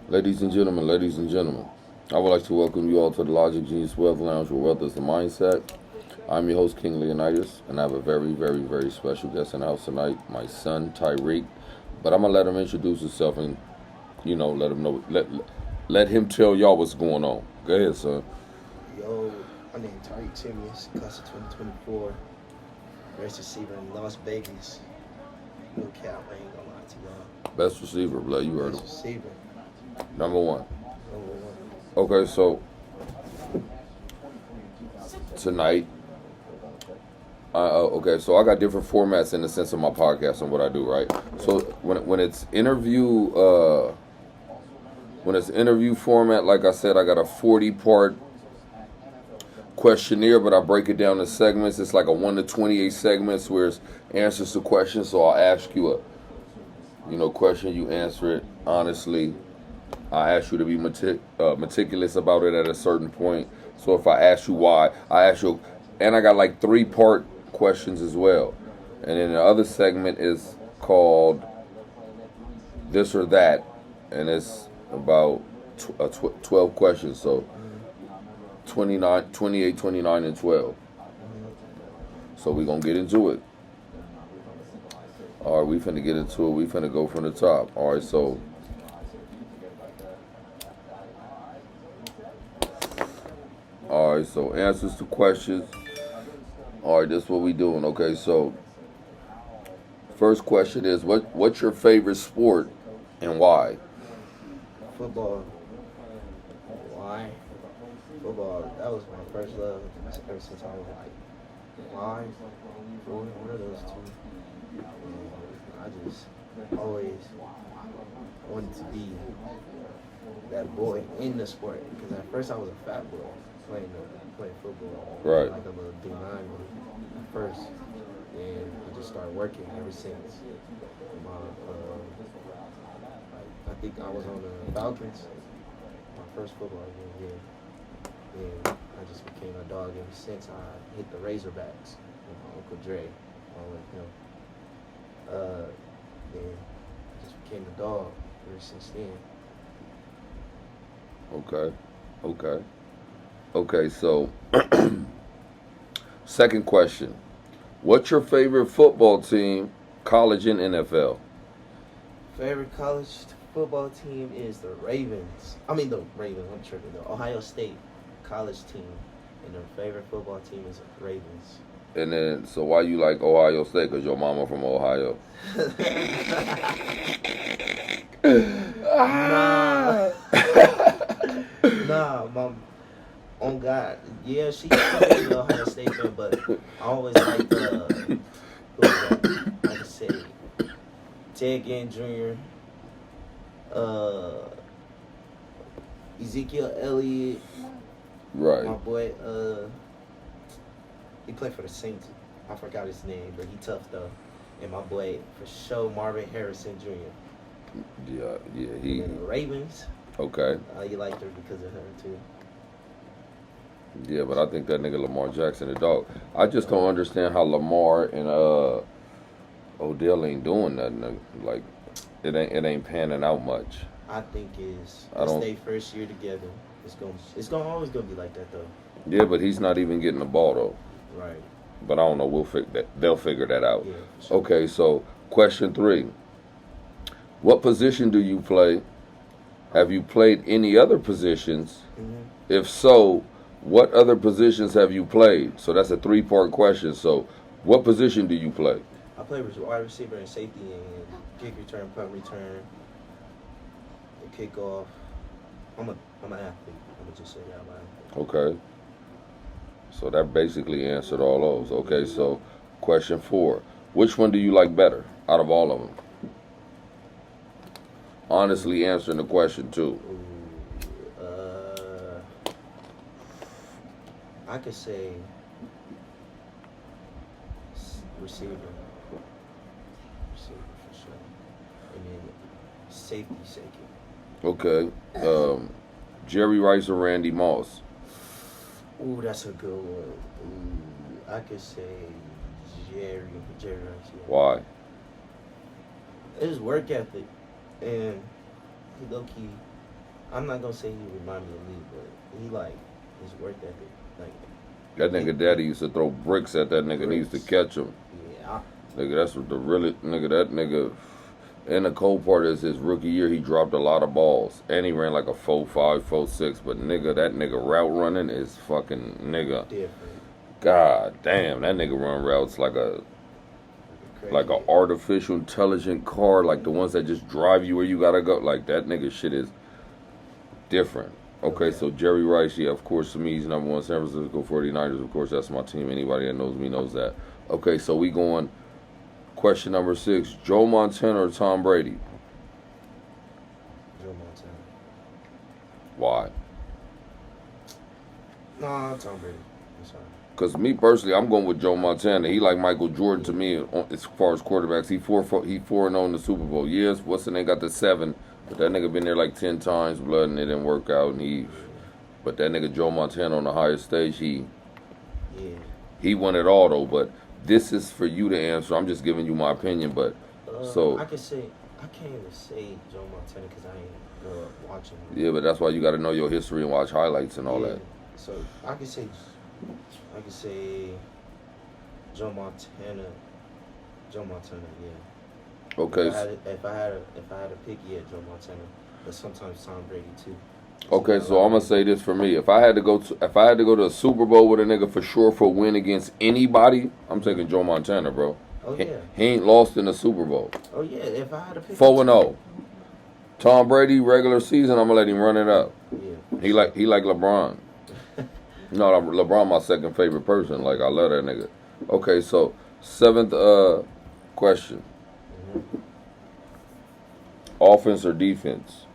Ladies and gentlemen, I would like to welcome you all to the Logic Genius Wealth Lounge where wealth is the mindset. I'm your host, King Leonidas, and I have a very special guest in the house tonight, my son, TYRIK. But I'm going to let him introduce himself and, let him know, let him tell y'all what's going on. Go ahead, son. Yo, my name is TYRIK SIMÉUS, class of 2024, best receiver in Las Vegas. No cap, I ain't gonna lie to y'all. Best receiver, blood, you heard Best him. receiver, Number one. number one. Okay, so tonight, so I got different formats in the sense of my podcast and what I do, right? So when it's interview format, like I said, I got a 40-part questionnaire, but I break it down in segments. It's like a 1 to 28 segments where it's answers to questions. So I'll ask you a question, you answer it honestly. I ask you to be meticulous about it at a certain point. So if I ask you why, I ask you, and I got like 3-part questions as well. And then the other segment is called This or That, and it's about 12 questions. So 29, 28, 29, and 12. So we're going to get into it. All right, we finna get into it. We finna go from the top. All right, so answers to questions. All right, this is what we doing. Okay, so first question is, what's your favorite sport and why? Football. Why? Football, that was my first love ever since I was like 5. One of those two. And I just always wanted to be that boy in the sport. Because at first I was a fat boy playing football. Right. Like a little D9 at first. And I just started working ever since. My, I think I was on the Falcons, my first football game here. And I just became a dog ever since I hit the Razorbacks with my Uncle Dre, all with him. Then I just became a dog ever since then. Okay, so second question. What's your favorite football team, college and NFL? Favorite college football team is the Ravens. I'm tripping. The Ohio State college team. And their favorite football team is the Ravens. And then, so why you like Ohio State? Because your mama from Ohio. Nah, mom. On God, yeah, she's an Ohio State fan, but I always liked who was that? I could say Ted Ginn Jr., Ezekiel Elliott, Right. my boy. He played for the Saints. I forgot his name, but he tough though. And my boy for sure Marvin Harrison Jr. Yeah, And then the Ravens. Okay. You liked her because of her too. Yeah, but I think that nigga Lamar Jackson a dog. I just don't understand how Lamar and Odell ain't doing nothing. Like it ain't panning out much. I think is I don't- stay first year together. It's gonna always gonna be like that though. Yeah, but he's not even getting the ball though. Right. But I don't know. They'll figure that out. Yeah. For sure. Okay, so question 3. What position do you play? Have you played any other positions? Mm-hmm. If so, what other positions have you played? So that's a 3-part question. So what position do you play? I play wide receiver and safety and kick return, punt return, and kickoff. I'm an athlete. I'm gonna just say that I'm an athlete. Okay. So that basically answered all those. Okay, so question 4. Which one do you like better out of all of them? Honestly answering the question too. I could say receiver for sure, and then safety. Okay. Jerry Rice or Randy Moss? Ooh, that's a good one. Ooh, I could say Jerry Rice. Yeah. Why? His work ethic, and he low key I'm not gonna say he remind me of me, but he like his work ethic. Like That nigga daddy used to throw bricks at that nigga and he used to catch him. yeah. Nigga, that's what the really nigga. That nigga. And the cold part is his rookie year, he dropped a lot of balls. And he ran like a 4.5, 4.6. But nigga, that nigga route running is fucking nigga. Different. God damn, that nigga run routes like a artificial intelligent car, like the ones that just drive you where you gotta go. Like that nigga shit is different. Okay, so Jerry Rice, yeah, of course to me he's number one. San Francisco 49ers, of course, that's my team. Anybody that knows me knows that. Okay, so we going question number 6. Joe Montana or Tom Brady? Joe Montana. Why? Nah, Tom Brady. I'm sorry. Because me personally, I'm going with Joe Montana. He like Michael Jordan to me as far as quarterbacks. He 4-0 in the Super Bowl. Yes, what's the name got the 7, but that nigga been there like 10 times, blood, and it didn't work out. But that nigga Joe Montana on the highest stage, he won it all though. But this is for you to answer. I'm just giving you my opinion. But I can't even say Joe Montana because I ain't grow up watching him. Yeah, but that's why you got to know your history and watch highlights and all that. So I can say Joe Montana. Yeah. Okay. If I had to pick, yeah, Joe Montana. But sometimes Tom Brady too. Okay, so I'm gonna say this for me. If I had to go to a Super Bowl with a nigga for sure for a win against anybody, I'm taking Joe Montana, bro. Oh yeah. He ain't lost in the Super Bowl. Oh yeah. If I had to pick 4-0. Tom Brady regular season, I'm gonna let him run it up. Yeah. He like LeBron. No, LeBron my second favorite person. Like I love that nigga. Okay, so 7th question. Mm-hmm. Offense or defense?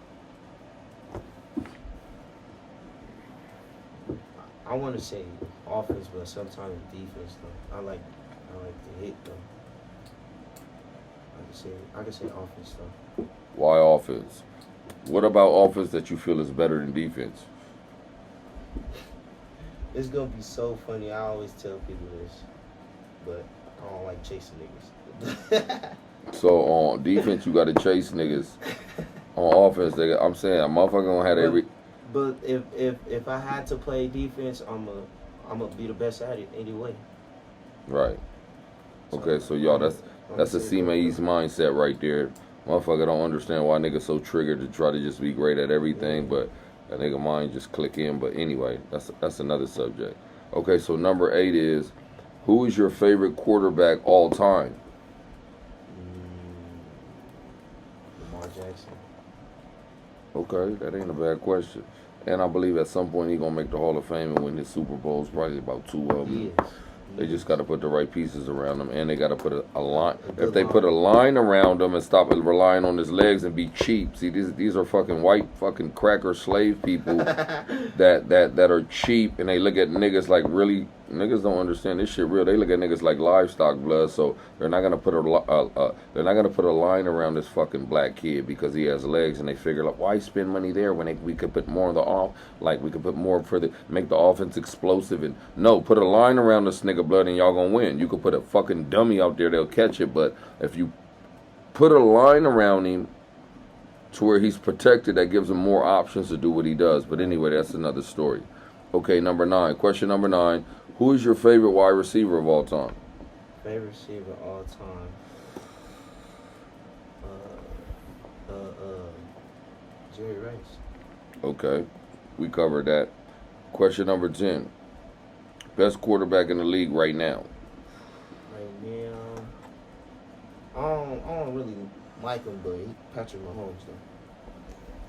I want to say offense, but sometimes defense though. I like to hit though. I can say offense though. Why offense? What about offense that you feel is better than defense? It's gonna be so funny. I always tell people this, but I don't like chasing niggas. So on defense, you got to chase niggas. On offense, I'm saying a motherfucker gonna have every. But if I had to play defense, I'm gonna be the best at it anyway. Right. Okay, so y'all, that's a Siméus mindset right there. Motherfucker don't understand why niggas so triggered to try to just be great at everything, but that nigga mind just click in. But anyway, that's another subject. Okay, so number 8 is, who is your favorite quarterback all time? Lamar Jackson. Okay, that ain't a bad question. And I believe at some point he gonna make the Hall of Fame and win his Super Bowls. Probably about 2 of them. Yes. They just got to put the right pieces around them, and they got to put a line. If they put a line around them and stop relying on his legs and be cheap, see, these are fucking white fucking cracker slave people that are cheap, and they look at niggas like really. Niggas don't understand this shit real. They look at niggas like livestock, blood. So they're not gonna put a line around this fucking black kid because he has legs, and they figure like, why spend money there when we could put more on the off, like we could put more for make the offense explosive, and no, put a line around this nigga, blood, and y'all gonna win. You could put a fucking dummy out there, they'll catch it, but if you put a line around him to where he's protected, that gives him more options to do what he does. But anyway, that's another story. Okay, number 9. Question number 9. Who is your favorite wide receiver of all time? Favorite receiver of all time? Jerry Rice. Okay, we covered that. Question number 10. Best quarterback in the league right now? Right now, I don't really like him, but Patrick Mahomes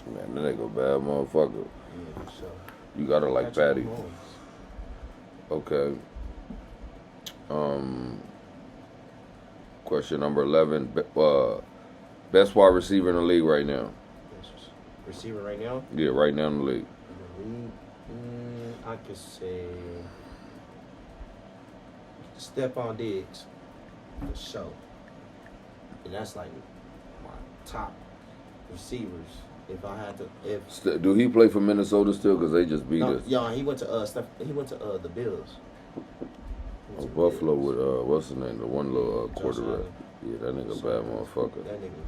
though. Man, that nigga bad motherfucker. Yeah, for sure. You gotta like Patrick Patty. Mahomes. Okay. Question number 11. Best wide receiver in the league right now? Receiver right now? Yeah, right now in the league. I could say Stephon Diggs for sure. And that's like my top receivers. If I had to, Do he play for Minnesota still? Because they just beat us. Yeah, he went to the Bills. Oh, Buffalo with what's his name? The one little quarterback. Yeah, that nigga bad motherfucker. That nigga.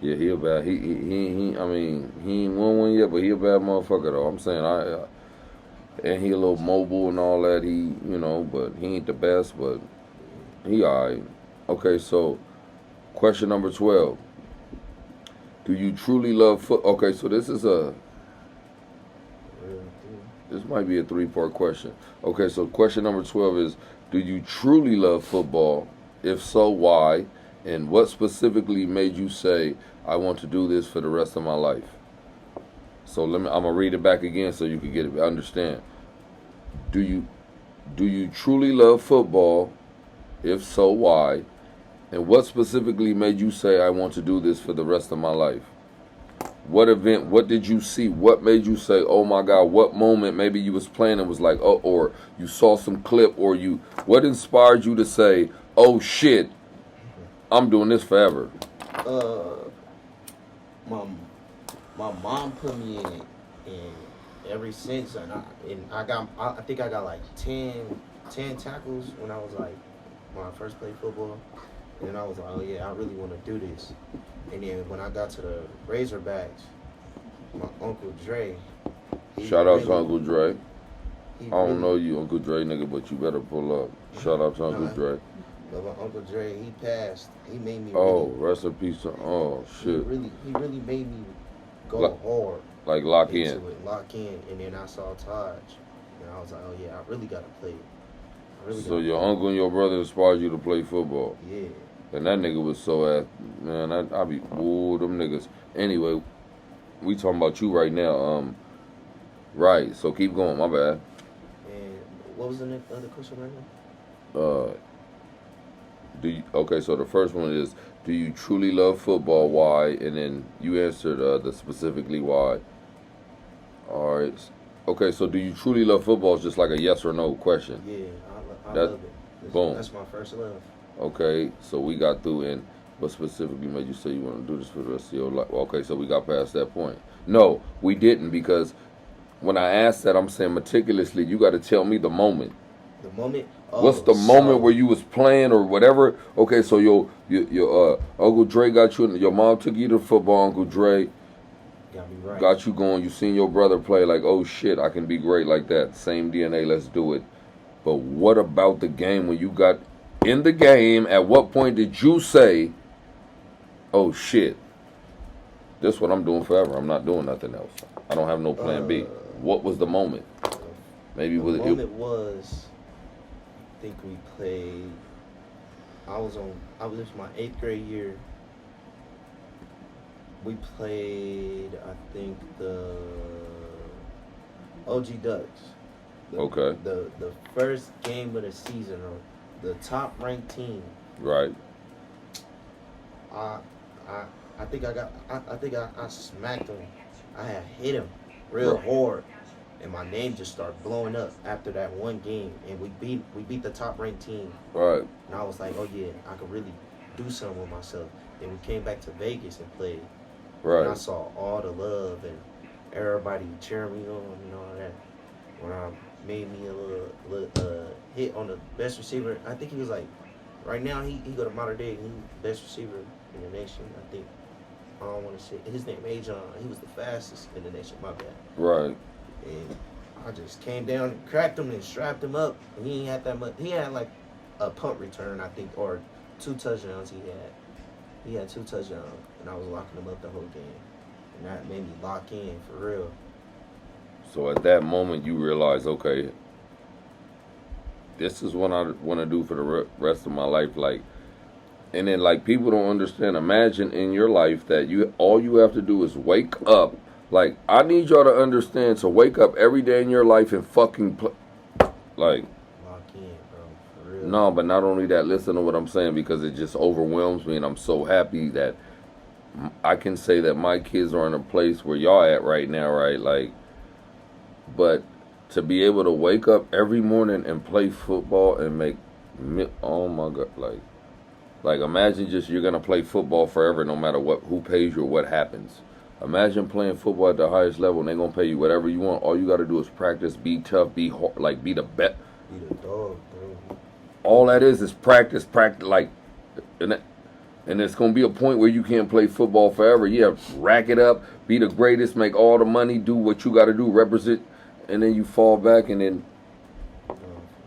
Yeah, he a bad. I mean, he ain't won one yet, but he a bad motherfucker though. I'm saying and he a little mobile and all that. But he ain't the best, but he alright. Okay, so question number 12. Do you truly love foot? Okay, so this might be a 3-part question. Okay, so question number 12 is: do you truly love football? If so, why? And what specifically made you say, "I want to do this for the rest of my life"? So I'm gonna read it back again so you can understand. Do you truly love football? If so, why? And what specifically made you say, "I want to do this for the rest of my life"? What event? What did you see? What made you say, "Oh my God"? What moment? Maybe you was playing and was like, "Oh," or you saw some clip, or What inspired you to say, "Oh shit, I'm doing this forever"? My mom put me in it, and ever since, I think I got like 10 tackles when I first played football, and I was like, oh yeah, I really want to do this. And then when I got to the Razorbacks, my Uncle Dre. Shout out to Uncle Dre. I don't know you, Uncle Dre, nigga, but you better pull up. Shout out to Uncle Dre. But my Uncle Dre, he passed. He made me. Rest in peace. Oh shit. He really made me go hard. Like lock in. And then I saw Taj, and I was like, oh yeah, I really gotta play. So your uncle and your brother inspired you to play football. Yeah. And that nigga was so man. I be them niggas. Anyway, we talking about you right now. Right. So keep going. My bad. And what was the other question right now? So the first one is, do you truly love football? Why? And then you answered the specifically why. All right. Okay, so do you truly love football? Is just like a yes or no question. Yeah, I love it. Boom. That's my first love. Okay, so we got through, and what specifically made you say you want to do this for the rest of your life? Okay, so we got past that point. No, we didn't, because when I asked that, I'm saying meticulously, you got to tell me the moment. The moment? What's the moment where you was playing or whatever? Okay, so your Uncle Dre got you, your mom took you to football, Uncle Dre. Got me right. Got you going, you seen your brother play, like, oh shit, I can be great like that. Same DNA, let's do it. But what about the game when you got in the game? At what point did you say, oh shit, this is what I'm doing forever, I'm not doing nothing else, I don't have no plan B? What was the moment? Maybe the moment was, I think we played, I was my 8th grade year. We played, I think, the OG Ducks. The first game of the season, or the top ranked team. Right. I think I smacked him. I had hit him real hard, and my name just started blowing up after that one game, and we beat the top ranked team. Right. And I was like, oh yeah, I could really do something with myself. Then we came back to Vegas and played. Right. And I saw all the love and everybody cheering me on and all that. When I made me a little hit on the best receiver, I think he was like, right now he go to Mater Dei, he's best receiver in the nation. I think, I don't want to say his name, Ajon. He was the fastest in the nation. My bad. Right. And I just came down and cracked him and strapped him up. And he ain't had that much. He had like a punt return, I think, or 2 touchdowns. He had 2 touchdowns, and I was locking him up the whole game. And that made me lock in for real. So at that moment, you realize, okay, this is what I want to do for the rest of my life. Like, and then like people don't understand. Imagine in your life that all you have to do is wake up. Like, I need y'all to understand, to wake up every day in your life and fucking play. Like, lock in, bro. For real. No, but not only that, listen to what I'm saying, because it just overwhelms me, and I'm so happy that I can say that my kids are in a place where y'all at right now, right? Like, but to be able to wake up every morning and play football and make, oh my God, like imagine just you're gonna play football forever, no matter who pays you or what happens. Imagine playing football at the highest level, and they're gonna pay you whatever you want. All you gotta do is practice, be tough, be hard, like be the best. Be the dog, bro. All that is practice, like, and And there's going to be a point where you can't play football forever. Yeah, rack it up, be the greatest, make all the money, do what you got to do, represent, and then you fall back and then.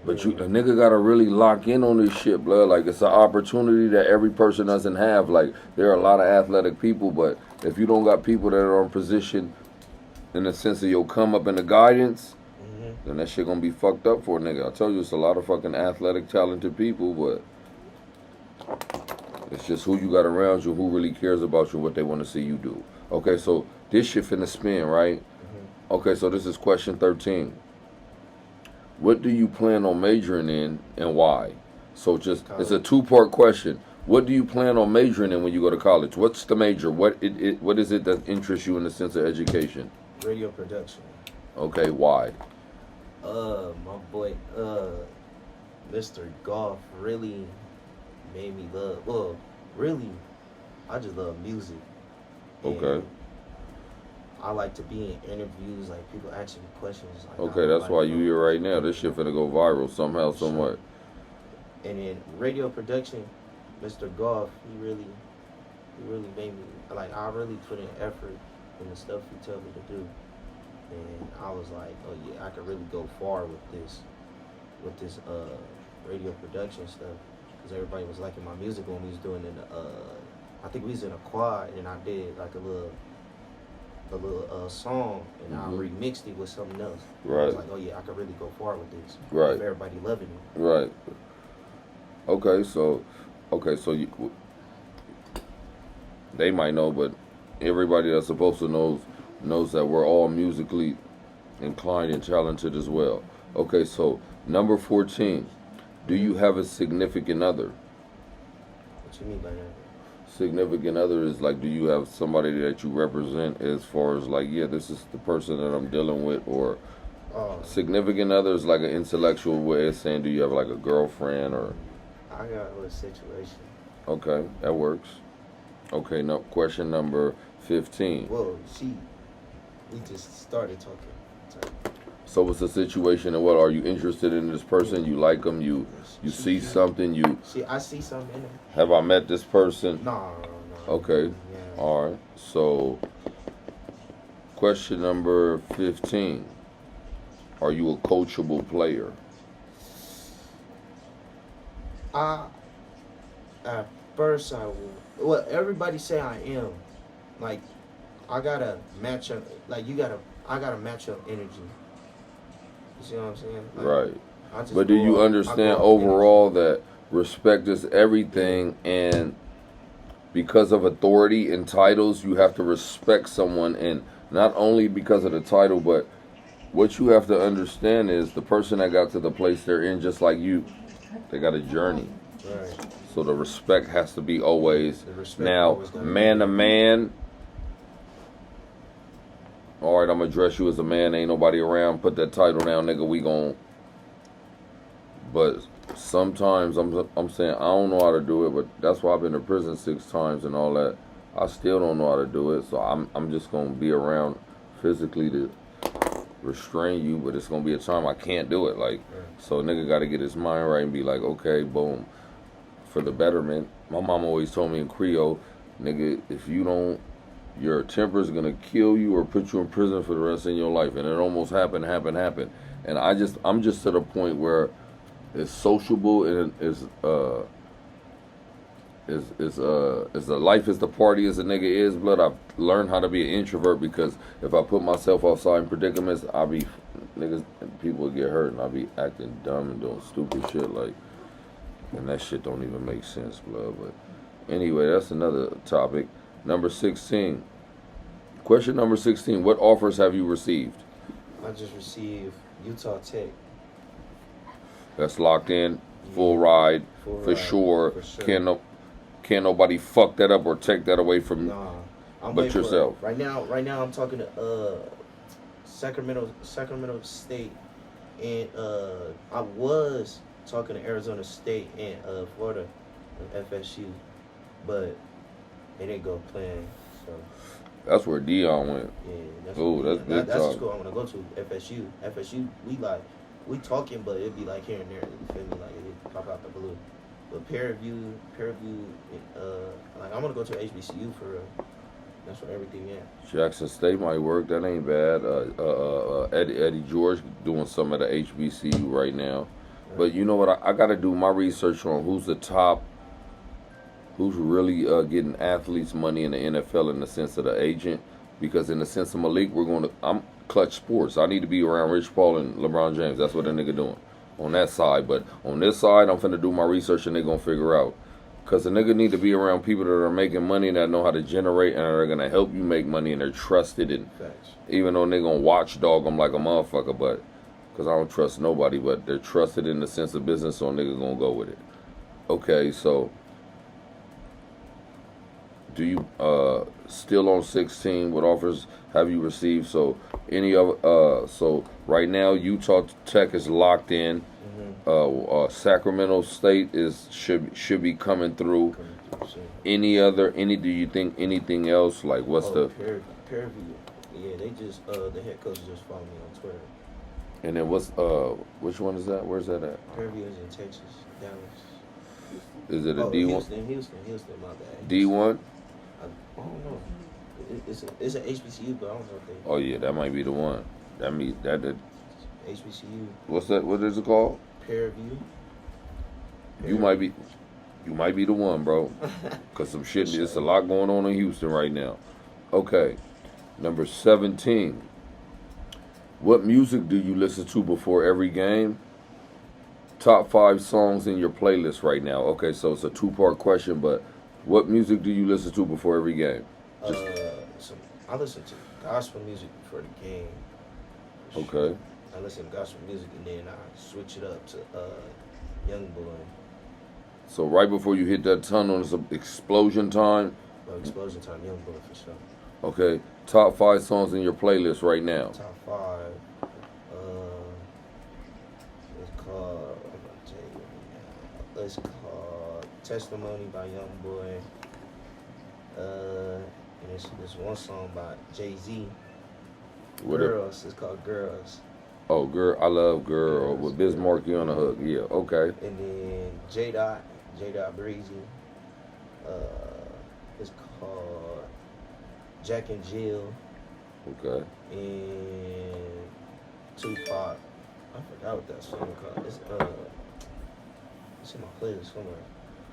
But a nigga got to really lock in on this shit, blood. Like, it's an opportunity that every person doesn't have. Like, there are a lot of athletic people, but if you don't got people that are in position in the sense of your come up and the guidance, then that shit gonna be fucked up for a nigga. I tell you, it's a lot of fucking athletic, talented people, but it's just who you got around you, who really cares about you, what they want to see you do. Okay, so this shit finna spin, right? Okay, so this is question 13. What do you plan on majoring in and why? So just, it's a two-part question. What do you plan on majoring in when you go to college? What's the major? What is it that interests you in the sense of education? Radio production. Okay, why? My boy, Mr. Goff really made me love, well, really, I just love music. Okay. I like to be in interviews, like people asking me questions. Like, okay, that's why you here right now. This shit finna go viral somehow, somewhere. And in radio production, Mr. Goff, he really made me, like, I really put in effort in the stuff he told me to do. And I was like, oh yeah, I could really go far with this radio production stuff. Because everybody was liking my music when we was doing it. I think we was in a quad, and I did like a little song, and I remixed it with something else. Right. I was like, oh yeah, I could really go far with this. Right. If everybody loving it. Right. Okay, so they might know, but everybody that's supposed to knows that we're all musically inclined and talented as well. Okay, so number 14, do you have a significant other? What you mean by that? Significant other is like, do you have somebody that you represent as far as like, yeah, this is the person that I'm dealing with, or significant other is like an intellectual way of saying, do you have like a girlfriend or? I got a little situation. Okay, that works. Okay, no, question number 15. Whoa, we just started talking. So what's the situation and what are you interested in this person? You like them? You see something? I see something in her. Have I met this person? No. Okay. Yeah. All right. So question number 15. Are you a coachable player? At first I will. Well, everybody say I am. Like, I gotta match up. Like, I gotta match up energy. You see what I'm saying? Like, right. But do you understand overall that respect is everything, and because of authority and titles, you have to respect someone, and not only because of the title, but what you have to understand is the person that got to the place they're in, just like you, they got a journey. Right. So the respect has to be always. Now, man to man. All right, I'm going to address you as a man. Ain't nobody around. Put that title down, nigga. We gon'. But sometimes I'm saying I don't know how to do it, but that's why I've been to prison 6 times and all that. I still don't know how to do it, so I'm just going to be around physically to restrain you, but it's going to be a time I can't do it. Like, so a nigga got to get his mind right and be like, okay, boom, for the betterment. My mom always told me in Creole, nigga, if you don't, your temper is going to kill you or put you in prison for the rest of your life. And it almost happened. And I'm just at a point where it's sociable and is the life is the party as a nigga is, blood. I've learned how to be an introvert, because if I put myself outside in predicaments, people would get hurt, and I'll be acting dumb and doing stupid shit, like, and that shit don't even make sense, blood. But anyway, that's another topic. Number 16. Question number 16. What offers have you received? I just received Utah Tech. That's locked in, full ride, for sure. Can't nobody fuck that up or take that away from but yourself. Right now I'm talking to Sacramento State, and I was talking to Arizona State and Florida, FSU, but they didn't go playing. So that's where Dion went. Yeah, that's the school I'm gonna go to. FSU, we talking, but it'd be like here and there. You feel me? Like it pop out the blue. But peer review, like I'm gonna go to HBCU for real. That's where everything at. Jackson State might work. That ain't bad. Eddie George doing some of the HBCU right now. Right. But you know what? I got to do my research on who's the top, who's really getting athletes money in the NFL in the sense of the agent. Because in the sense of Malik, I'm Clutch Sports. I need to be around Rich Paul and LeBron James. That's what that nigga doing on that side. But on this side, I'm finna do my research and they gonna figure out. Because the nigga need to be around people that are making money and that know how to generate and are going to help you make money and they're trusted. And Facts. even though they're going to watchdog them like a motherfucker, but because I don't trust nobody, but they're trusted in the sense of business, so a nigga going to go with it. Okay, so do you still on 16? What offers have you received? So any of so right now Utah Tech is locked in. Sacramento State should be coming through. Do you think anything else? Like what's Peer review. Yeah, they just the head coach just followed me on Twitter. And then which one is that? Where's that at? Peer review is in Texas, Dallas. Is it a D1? Houston, my bad. D1? I don't know. It's an HBCU, but I don't know if they. Oh yeah, that might be the one. That HBCU. What's that? What is it called? Peer review. You might be the one, bro. Cause some shit. There's a lot going on in Houston right now. Okay, number 17. What music do you listen to before every game? Top 5 songs in your playlist right now. Okay, so it's a 2-part question, but what music do you listen to before every game? I listen to gospel music before the game. Okay. I listen to gospel music and then I switch it up to Young Boy. So right before you hit that tunnel, it's explosion time. Explosion time, Young Boy for sure. Okay. Top 5 songs in your playlist right now. Top 5. It's called. I'm gonna tell you right now. It's called "Testimony" by Young Boy. And it's one song by Jay-Z. Girls. It's called Girls. Oh, Girl. I love Girl with Biz Markie on the hook. Yeah, okay. And then J Dot Breezy. It's called Jack and Jill. Okay. And Tupac. I forgot what that song called. It's in my playlist somewhere.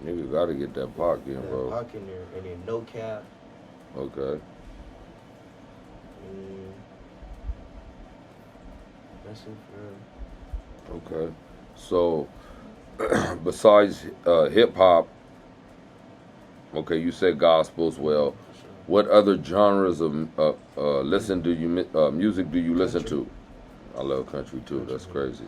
Nigga gotta get that Pac in, bro. Pac in there. And then No Cap. Okay. That's it for real. Okay. So, besides hip hop, okay, you said gospel as well. Sure. What other genres of music do you listen to? I love country too. That's crazy.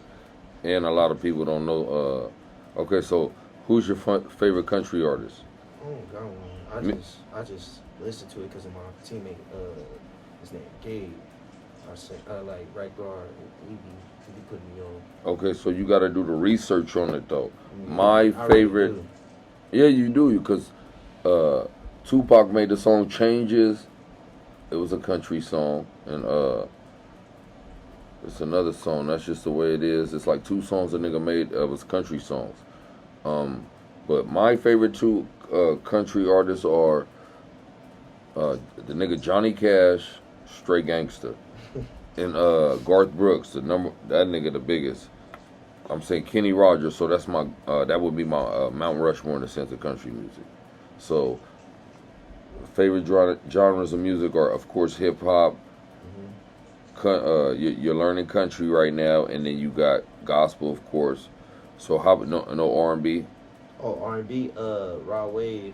And a lot of people don't know. Okay, so who's your favorite country artist? I don't got one. I just listen to it because of my teammate. His name Gabe. I like right guard. He be putting me on. Okay, so you got to do the research on it though. Mm-hmm. My favorite. Yeah, you do, because Tupac made the song "Changes." It was a country song, and it's another song. That's just the way it is. It's like 2 songs a nigga made. Was country songs. But my favorite 2 country artists are the nigga Johnny Cash, straight gangster, and Garth Brooks, that nigga the biggest. I'm saying Kenny Rogers, so that's my that would be my Mount Rushmore in the sense of country music. So favorite genres of music are, of course, hip hop. You're learning country right now, and then you got gospel, of course. So how no R&B? Oh, R&B, Rod Wave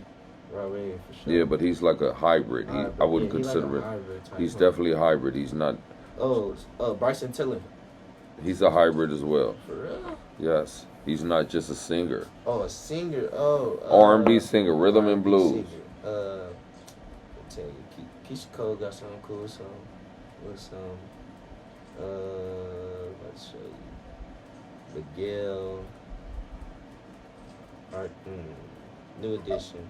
for sure. Yeah, but he's like a hybrid. I wouldn't consider like it. He's definitely a hybrid. He's not. Bryson Tiller. He's a hybrid as well. For real? Yes, he's not just a singer. Oh, a singer. R&B singer, rhythm and blues. I'll tell you, Keisha Cole got something cool. So with some. Let's show you. Miguel. New Edition.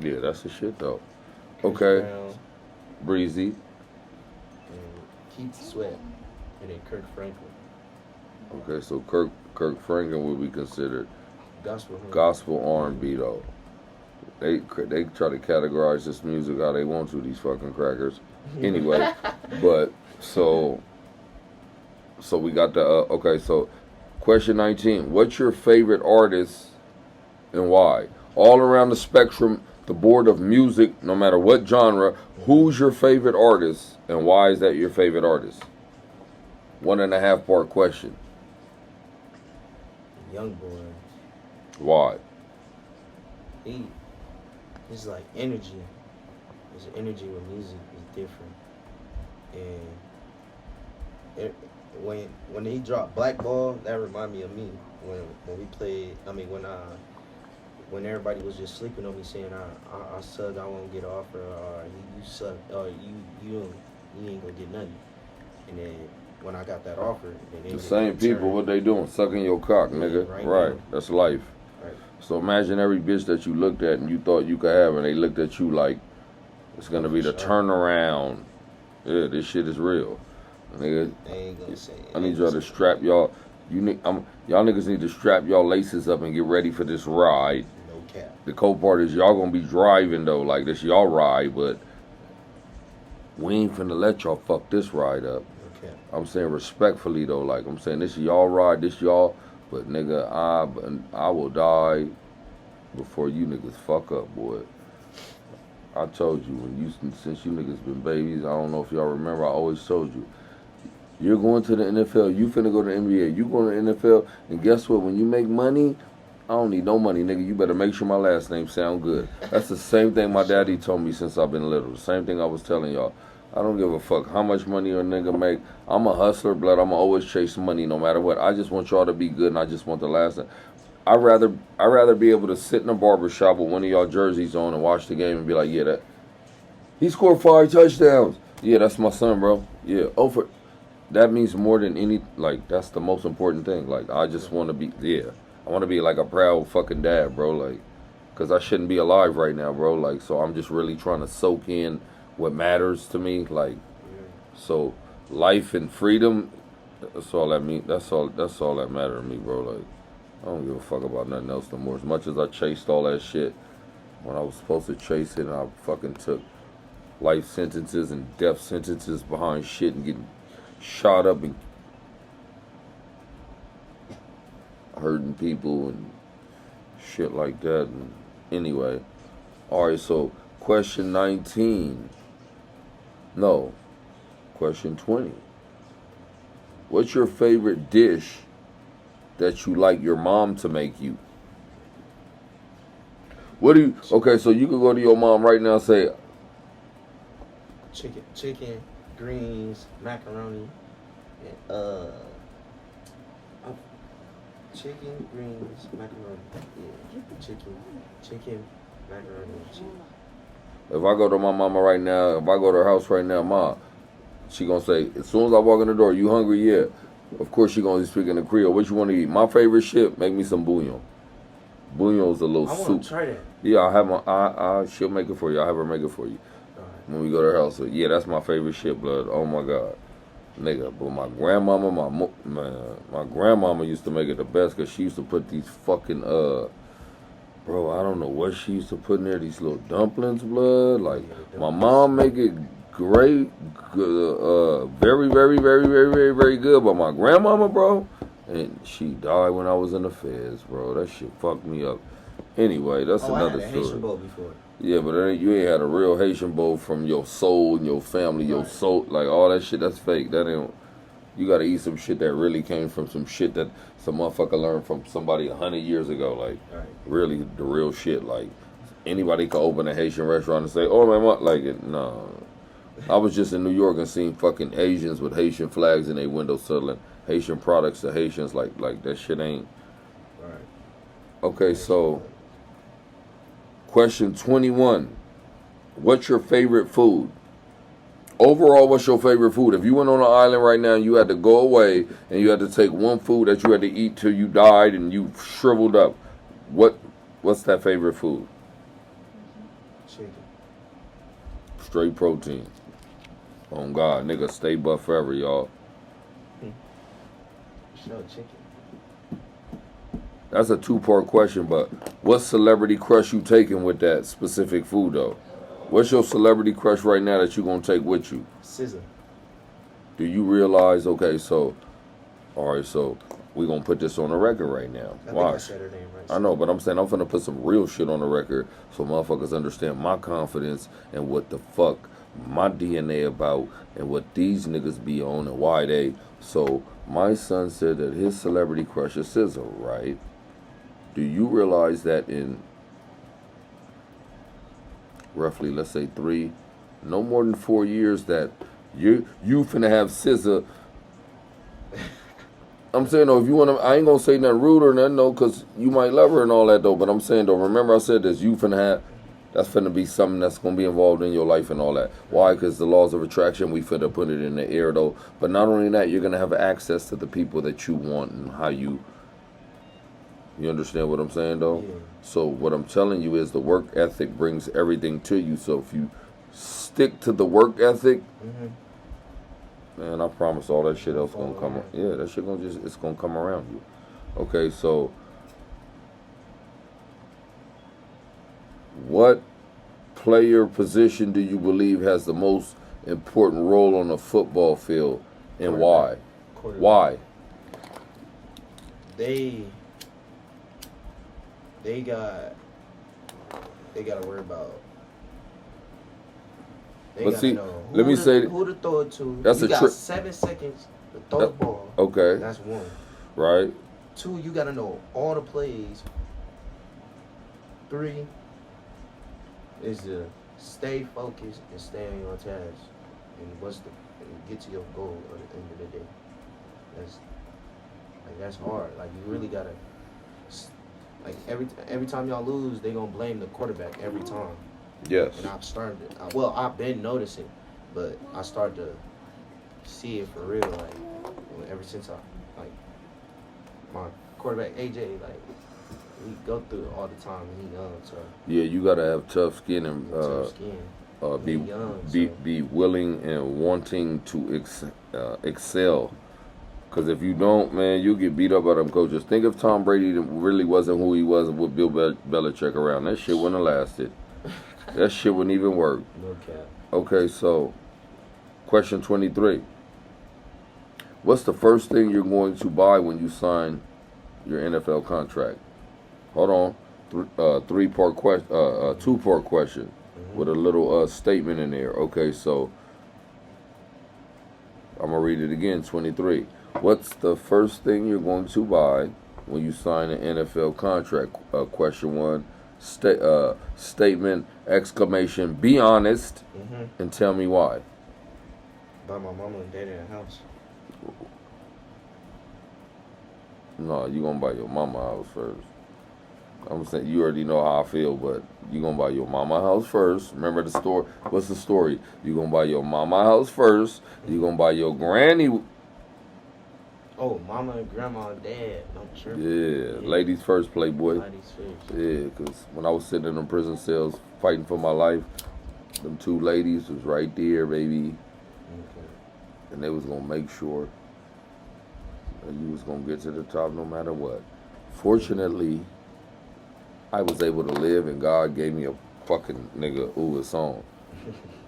Yeah, that's the shit though. Okay. Brown, Breezy. and Keith Sweat, and then Kirk Franklin. Okay, so Kirk Franklin would be considered. Gospel. Huh? Gospel R&B though. They try to categorize this music how they want to, these fucking crackers. Anyway, but so we got the okay. So question 19: what's your favorite artist and why? All around the spectrum, the board of music, no matter what genre, who's your favorite artist and why is that your favorite artist? 1.5 part question. Young boy. Why? He's like energy. His energy with music is different. And when he dropped Black Ball, that reminded me of me when we played. I mean, when everybody was just sleeping on me saying I suck, I won't get off, or you suck, or you ain't gonna get nothing. And then when I got that offer, the same people, what they doing? Sucking your cock, nigga. Right. That's life. Right. So imagine every bitch that you looked at and you thought you could have, and they looked at you like it's gonna be the turnaround. Yeah, this shit is real. Nigga, they ain't gonna say it. I need y'all to strap y'all. Y'all niggas need to strap y'all laces up and get ready for this ride. No cap. The cold part is y'all gonna be driving though, like this y'all ride, but we ain't finna let y'all fuck this ride up. No cap. I'm saying respectfully though, like I'm saying this is y'all ride, this y'all, but nigga, I will die before you niggas fuck up, boy. I told you since you niggas been babies, I don't know if y'all remember, I always told you. You're going to the NFL, you finna go to the NBA, you going to the NFL, and guess what, when you make money, I don't need no money, nigga, you better make sure my last name sound good. That's the same thing my daddy told me since I've been little, the same thing I was telling y'all. I don't give a fuck how much money a nigga make. I'm a hustler, blood, I'ma always chase money no matter what. I just want y'all to be good, and I just want the last name. I'd rather be able to sit in a barber shop with one of y'all jerseys on and watch the game and be like, yeah, he scored 5 touchdowns. Yeah, that's my son, bro. Yeah, that means more than any, like, that's the most important thing. Like, I just want to be, I want to be like a proud fucking dad, bro. Like, because I shouldn't be alive right now, bro. Like, so I'm just really trying to soak in what matters to me. Like, so life and freedom, that's all that mean. That's all that matters to me, bro. Like, I don't give a fuck about nothing else no more. As much as I chased all that shit when I was supposed to chase it, and I fucking took life sentences and death sentences behind shit and getting shot up and hurting people and shit like that. And anyway, alright, so question 19. No, question 20. What's your favorite dish that you like your mom to make you? Okay, so you could go to your mom right now and say, chicken, greens, macaroni, and chicken, greens, macaroni. Yeah, chicken, macaroni, and cheese. if I go to my mama right now, if I go to her house right now, Ma, she gonna say, as soon as I walk in the door, you hungry? Yeah. Of course she gonna be speaking in Creole. What you want to eat? My favorite shit, make me some bouillon. Bouillon is a little soup. I want to try that. Yeah, I have she'll make it for you. I'll have her make it for you. When we go to her house. So, yeah, that's my favorite shit, blood. Oh my God. Nigga, but my grandmama, my grandmama used to make it the best because she used to put these fucking, bro, I don't know what she used to put in there, these little dumplings, blood. Like, my mom make it great, very, very, very, very, very, very good. But my grandmama, bro, and she died when I was in the feds, bro. That shit fucked me up. Anyway, that's another I had a story. Haitian bowl before. Yeah, but you ain't had a real Haitian bowl from your soul and your family, your soul, like all that shit. That's fake. That ain't. You gotta eat some shit that really came from some shit that some motherfucker learned from somebody 100 years ago. Like, really the real shit. Like, anybody could open a Haitian restaurant and say, "Oh my mom," like it. No, I was just in New York and seen fucking Asians with Haitian flags in their windows selling Haitian products to Haitians. Like that shit ain't. Right. Okay, so. Question 21. What's your favorite food? Overall, what's your favorite food? If you went on an island right now and you had to go away and you had to take one food that you had to eat till you died and you shriveled up, what's that favorite food? Chicken. Straight protein. Oh God, nigga, stay buff forever, y'all. Sure, chicken. That's a two-part question, but what celebrity crush you taking with that specific food, though? What's your celebrity crush right now that you going to take with you? SZA. Do you realize, okay, so, all right, so we going to put this on the record right now. I think I said her name right. I know, but I'm saying I'm finna put some real shit on the record so motherfuckers understand my confidence and what the fuck my DNA about and what these niggas be on and why they. So my son said that his celebrity crush is SZA, right? Do you realize that in roughly, let's say no more than 4 years, that you finna have SZA? I'm saying, though, if you want to, I ain't going to say nothing rude or nothing, though, because you might love her and all that, though. But I'm saying, though, remember I said this, you finna have, that's finna be something that's going to be involved in your life and all that. Why? Because the laws of attraction, we finna put it in the air, though. But not only that, you're going to have access to the people that you want and how you understand what I'm saying, though? Yeah. So what I'm telling you is the work ethic brings everything to you. So if you stick to the work ethic, man, I promise all that shit else gonna come. Yeah, that shit it's gonna come around you. Okay, so what player position do you believe has the most important role on the football field, and why? Why? They got to worry about. But see, let me say who to throw it to. That's you a got 7 seconds to throw the ball. Okay. That's one. Right. 2, you got to know all the plays. 3 is to stay focused and stay on your task, and get to your goal at the end of the day. That's hard. Like, you really gotta. Like, every time y'all lose, they gonna blame the quarterback every time. Yes. And I've been noticing, but I started to see it for real, like, ever since my quarterback, AJ, like, we go through it all the time, and he young, so. Yeah, you gotta have tough skin and be willing and wanting to excel. Because if you don't, man, you'll get beat up by them coaches. Think if Tom Brady really wasn't who he was with Bill Belichick around. That shit wouldn't have lasted. That shit wouldn't even work. No cap. Okay, so question 23. What's the first thing you're going to buy when you sign your NFL contract? Hold on. Two-part question with a little statement in there. Okay, so I'm going to read it again, 23. What's the first thing you're going to buy when you sign an NFL contract? Question 1. Statement, exclamation, be honest, and tell me why. Buy my mama and daddy a house. No, you gonna buy your mama a house first. I'm saying, you already know how I feel, but you gonna buy your mama a house first. Remember the story? What's the story? You gonna buy your mama a house first. You gonna buy your granny. Oh, mama and grandma and dad. I'm sure. Yeah, ladies first, playboy. Ladies first. Yeah, because when I was sitting in them prison cells fighting for my life, them 2 ladies was right there, baby. Okay. And they was going to make sure that you was going to get to the top no matter what. Fortunately, I was able to live, and God gave me a fucking nigga, it's on.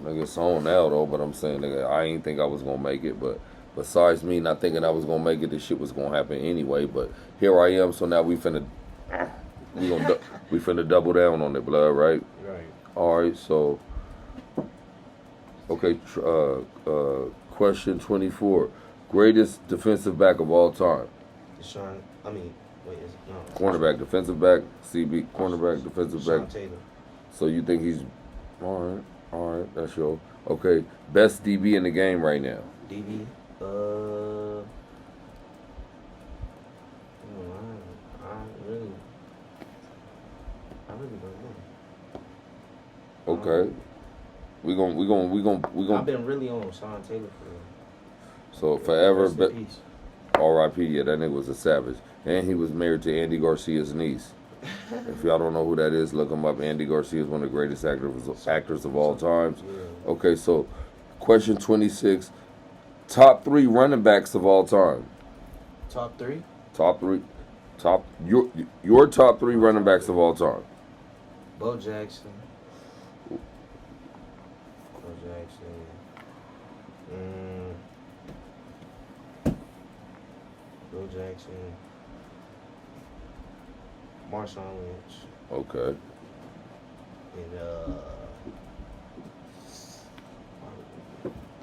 Nigga, it's on now, though, but I'm saying, nigga, I ain't think I was going to make it, but besides me not thinking I was going to make it, this shit was going to happen anyway. But here I am, so now we finna double down on it, blood, right? Right. All right, so, okay, question 24. Greatest defensive back of all time? Cornerback, defensive back, CB, cornerback, defensive back. Taylor. So you think he's, all right, that's your, okay, best DB in the game right now? DB? I really don't know. Okay. We gonna. I've been really on Sean Taylor for. So forever, R.I.P. Yeah, that nigga was a savage, and he was married to Andy Garcia's niece. If y'all don't know who that is, look him up. Andy Garcia is one of the greatest actors of all times. Yeah. Okay, so question 26. Top 3 running backs of all time. Top 3? Top 3. Your top 3 running backs of all time. Bo Jackson. Bo Jackson. Marshawn Lynch. Okay. And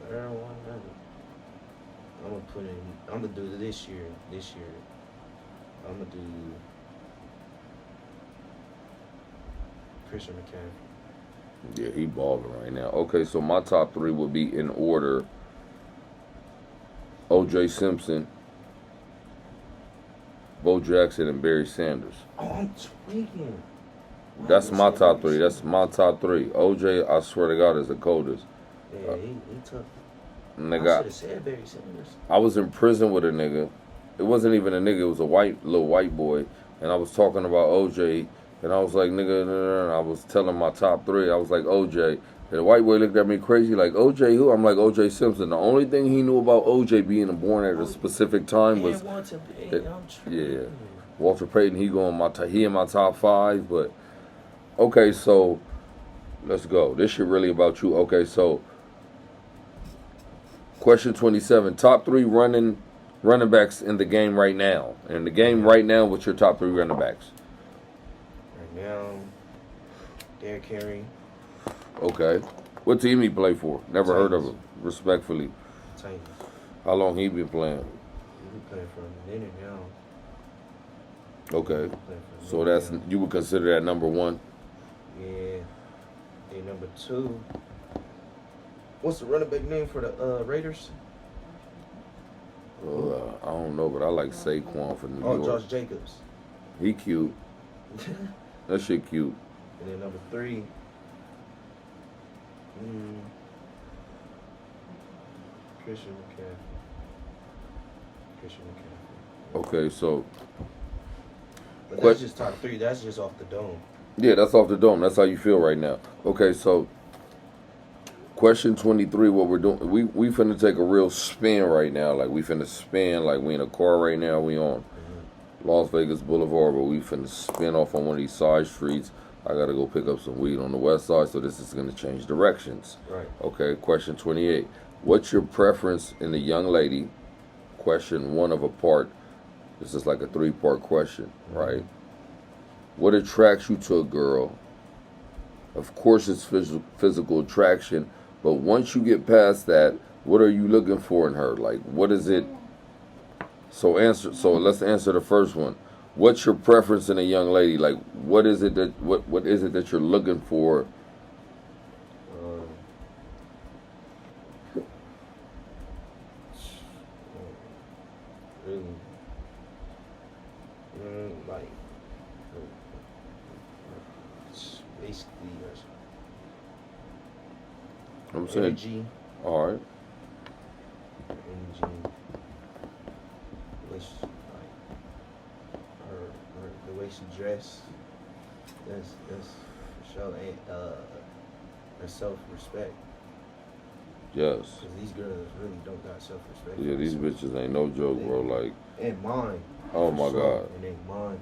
third one. I'm gonna do this year. I'm gonna do Christian McCaffrey. Yeah, he balling right now. Okay, so my top 3 would be in order: O.J. Simpson, Bo Jackson, and Barry Sanders. Oh, I'm tweaking. That's my top 3. That's my top 3. O.J., I swear to God, is the coldest. Yeah, he tough. Nigga, I should have said Barry Sanders. I was in prison with a nigga. It wasn't even a nigga. It was a little white boy. And I was talking about OJ. And I was like, nigga, and I was telling my top 3. I was like, OJ. And the white boy looked at me crazy like, OJ who? I'm like, OJ Simpson. The only thing he knew about OJ being born at a specific time was... Yeah. Walter Payton, he in my top 5. But, okay, so, let's go. This shit really about you. Okay, so... Question 27. Top 3 running backs in the game right now. In the game right now, what's your top 3 running backs? Right now, Derrick Henry. Okay. What team he play for? Never heard of him. Respectfully. Titans. How long he been playing? He been playing for a minute now. Okay. So that's you would consider that number 1? Yeah. And number 2. What's the running back name for the Raiders? I don't know, but I like Saquon for New York. Oh, Josh Jacobs. He cute. That shit cute. And then number 3. Christian McCaffrey. Okay, so. But that's just top 3. That's just off the dome. Yeah, that's off the dome. That's how you feel right now. Okay, so. Question 23, what we're doing, we finna take a real spin right now. Like, we finna spin, like we in a car right now. We on Las Vegas Boulevard, but we finna spin off on one of these side streets. I gotta go pick up some weed on the west side, so this is gonna change directions. Right. Okay, question 28. What's your preference in a young lady? Question 1 of a part. This is like a 3-part question, right? What attracts you to a girl? Of course, it's physical attraction. But once you get past that, what are you looking for in her? Like, what is it? So let's answer the first one. What's your preference in a young lady? Like, what is it that you're looking for? Like, basically, I'm saying, energy. all right. Energy. Which, like, the way she dressed. That's for sure. Her self-respect. Yes. Because these girls really don't got self-respect. Yeah, these bitches ain't no joke, bro. Like. And mine. Oh my God. And they mine.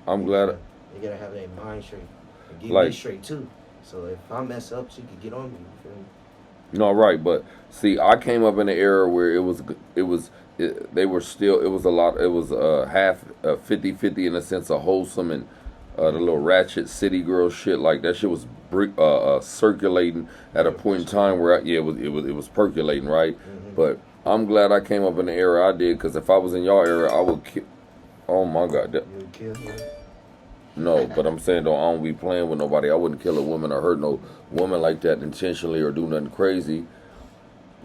I'm glad. They gotta have their mind straight. And get like, me straight too. So if I mess up, she could get on me. You feel me? No, right, but see, I came up in an era where it was half 50-50 in a sense of wholesome and the little ratchet city girl shit, like that shit was circulating at a point in time where it was percolating, right? Mm-hmm. But I'm glad I came up in the era I did, because if I was in y'all era, I would kill. Oh my God. You would kill her? No, but I'm saying, though, I don't be playing with nobody. I wouldn't kill a woman or hurt no woman like that intentionally or do nothing crazy.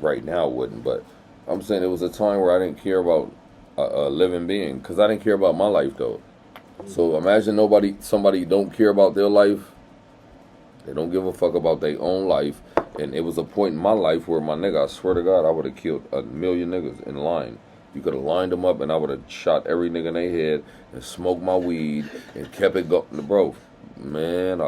Right now, I wouldn't. But I'm saying it was a time where I didn't care about a living being, because I didn't care about my life, though. So imagine somebody don't care about their life. They don't give a fuck about their own life. And it was a point in my life where, my nigga, I swear to God, I would have killed 1 million niggas in line. You could have lined them up, and I would have shot every nigga in their head and smoked my weed and kept it going. Bro, man,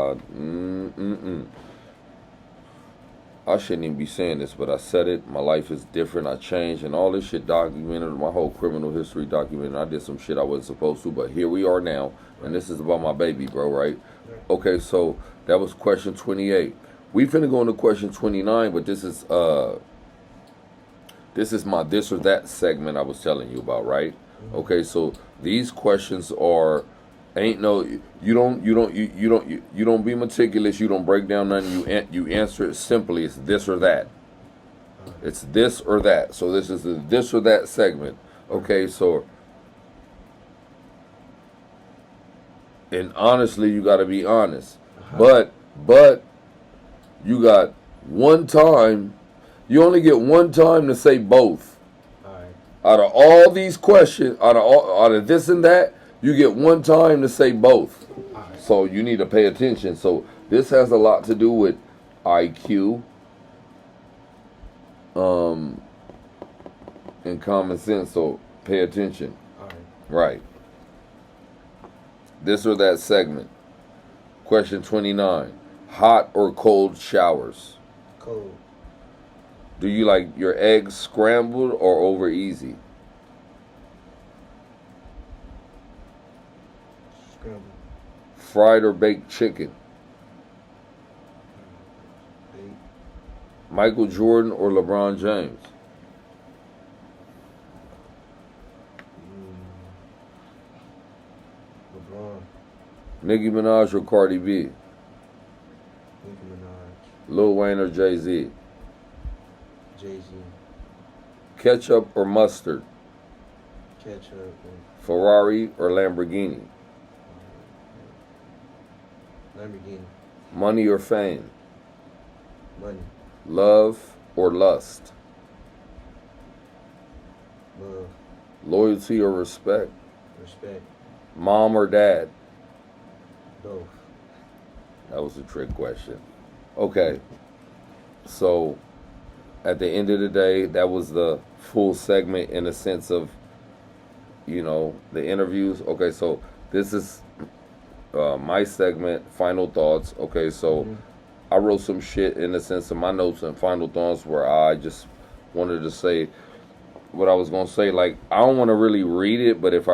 I shouldn't even be saying this, but I said it. My life is different. I changed, and all this shit documented. My whole criminal history documented. I did some shit I wasn't supposed to, but here we are now, and this is about my baby, bro, right? Okay, so that was question 28. We finna go into question 29, but this is my this or that segment I was telling you about, right? Okay, so these questions are ain't no you don't be meticulous, you don't break down nothing, you answer it simply. It's this or that. It's this or that. So this is the this or that segment. Okay, so and honestly, you got to be honest. But you got one time. You only get one time to say both. All right. Out of all these questions, out of this and that, you get one time to say both. All right. So you need to pay attention. So this has a lot to do with IQ, and common sense. So pay attention. All right. Right. This or that segment. Question 29. Hot or cold showers? Cold. Do you like your eggs scrambled or over easy? Scrambled. Fried or baked chicken? Baked. Michael Jordan or LeBron James? LeBron. Nicki Minaj or Cardi B? Nicki Minaj. Lil Wayne or Jay-Z? Jay-Z. Ketchup or mustard? Ketchup. Ferrari or Lamborghini? Lamborghini. Money or fame? Money. Love or lust? Love. Loyalty or respect? Respect. Mom or dad? Both. That was a trick question. Okay. So, at the end of the day, that was the full segment in the sense of, the interviews. Okay, so this is my segment, final thoughts. Okay, so I wrote some shit in the sense of my notes and final thoughts where I just wanted to say what I was gonna say. Like, I don't want to really read it, but if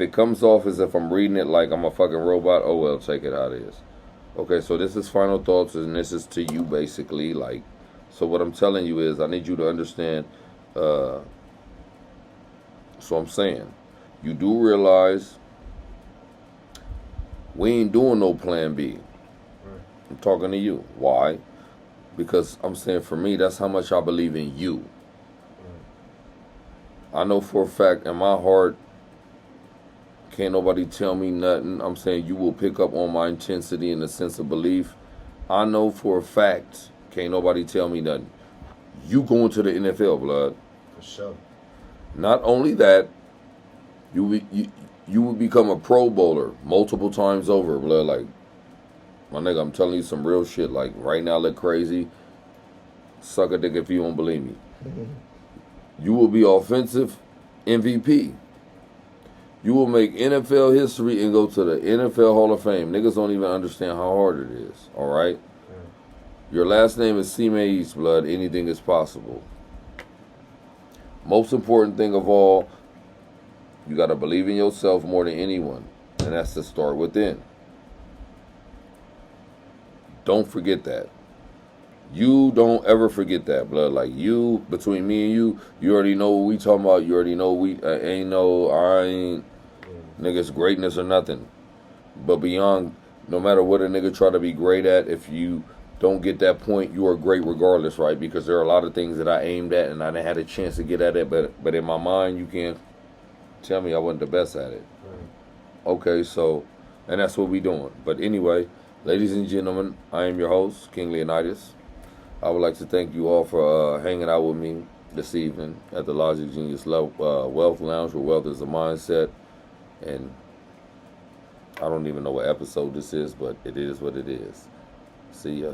it comes off as if I'm reading it like I'm a fucking robot, oh well, take it how it is. Okay, so this is final thoughts, and this is to you basically. Like, so what I'm telling you is I need you to understand. So I'm saying, you do realize we ain't doing no plan B. Right. I'm talking to you. Why? Because I'm saying for me, that's how much I believe in you. Right. I know for a fact in my heart, can't nobody tell me nothing. I'm saying you will pick up on my intensity and the sense of belief. I know for a fact, can't nobody tell me nothing. You going to the NFL, blood. For sure. Not only that, you will become a Pro Bowler multiple times over, blood. Like, my nigga, I'm telling you some real shit. Like, right now, look crazy. Suck a dick if you don't believe me. You will be offensive MVP. You will make NFL history and go to the NFL Hall of Fame. Niggas don't even understand how hard it is, all right? Yeah. Your last name is Siméus, blood. Anything is possible. Most important thing of all, you got to believe in yourself more than anyone, and that's to start within. Don't forget that. You don't ever forget that, blood. Like, you, between me and you already know what we talking about. You already know I ain't niggas greatness or nothing. But beyond, no matter what a nigga try to be great at, if you don't get that point, you are great regardless, right? Because there are a lot of things that I aimed at and I didn't have a chance to get at it, but in my mind, you can't tell me I wasn't the best at it. Right. Okay, so, and that's what we doing. But anyway, ladies and gentlemen, I am your host, King Leonidas. I would like to thank you all for hanging out with me this evening at the Logic Genius Wealth Lounge, where wealth is a mindset. And I don't even know what episode this is, but it is what it is. See ya.